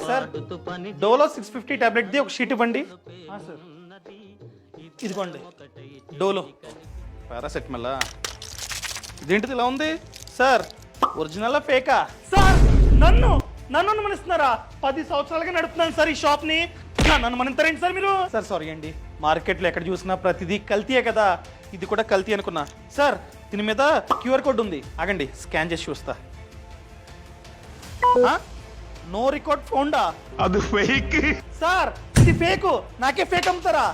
Sir Dolo 650 tablet the ఒక sheet ఇవ్వండి. Sir ఇదిగోండి డోలో పారాసెటమాల్. ఇదేంటిది ఇలా ఉంది సార్? Original ఫేకా sir? నన్ను అనుమానిస్తున్నారా? 10 సంవత్సరాలుగా నడుపుతున్నాను సార్ ఈ షాప్ ని. నన్ను అనుమానిస్తారేంటి సార్ మీరు? సార్ సారీ అండి, మార్కెట్లో ఎక్కడ చూసినా ప్రతిదీ కల్తీయే కదా, ఇది కూడా కల్తీ అనుకున్నా. సార్ దీని మీద QR కోడ్ ఉంది, ఆగండి స్కాన్ చేసి చూస్తా. నో రికార్డ్ ఫౌండా? అది ఫేక్ సార్. ఇది ఫేకు, నాకే ఫేక్ అమ్ముతారా?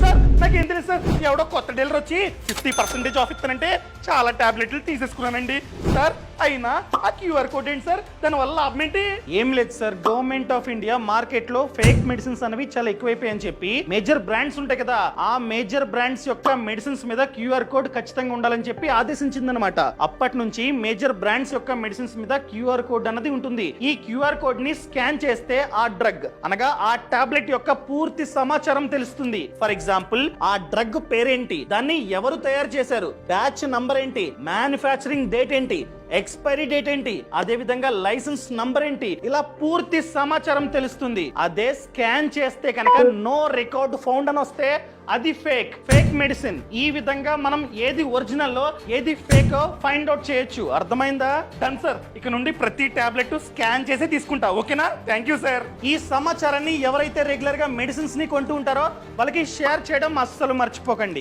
సార్ నాకేం తెలుసు సార్, ఎవడో కొత్త డీలర్ వచ్చి 50% ఆఫ్ ఇస్తానంటే చాలా టాబ్లెట్లు తీసేసుకున్నానండి సార్. అయినా ఆ QR కోడ్ ఏంటి సార్? దానివల్ల లాభం ఏంటి? ఏం లేదు sir, government of India market లో ఫేక్ మెడిసిన్స్ అనేవి చాలా ఎక్కువైపోయాయని చెప్పి మేజర్ బ్రాండ్స్ ఉంటాయి కదా, ఆ మేజర్ బ్రాండ్స్ యొక్క మెడిసిన్స్ మీద QR కోడ్ ఖచ్చితంగా ఉండాలని చెప్పి ఆదేశించిందనమాట. అప్పటి నుంచి మేజర్ బ్రాండ్స్ యొక్క మెడిసిన్స్ మీద QR కోడ్ అన్నది ఉంటుంది. ఈ QR కోడ్ ని స్కాన్ చేస్తే ఆ డ్రగ్ అనగా ఆ టాబ్లెట్ యొక్క పూర్తి సమాచారం తెలుస్తుంది. ఫర్ ఎగ్జాంపుల్ ఆ డ్రగ్ పేరేంటి, దాన్ని ఎవరు తయారు చేశారు, బ్యాచ్ నంబర్ ఏంటి, మ్యానుఫ్యాక్చరింగ్ డేట్ ఏంటి, ఎక్స్పైరీ డేట్ ఏంటి, అదే విధంగా లైసెన్స్ నంబర్ ఏంటి, ఇలా పూర్తి సమాచారం తెలుస్తుంది. అదే స్కాన్ చేస్తే కనుక నో రికార్డ్ ఫౌండ్ అని వస్తే అది ఫేక్ మెడిసిన్. ఈ విధంగా మనం ఏది ఒరిజినల్ ఏది ఫేక్ ఫైండ్ అవుట్ చేయొచ్చు. అర్థమైందా? డన్ సార్, ఇక నుండి ప్రతి టాబ్లెట్ స్కాన్ చేసి తీసుకుంటా. ఓకేనా? Thank you sir. ఈ సమాచారాన్ని ఎవరైతే రెగ్యులర్ గా మెడిసిన్స్ ని కొంటూ ఉంటారో వాళ్ళకి షేర్ చేయడం అస్సలు మర్చిపోకండి.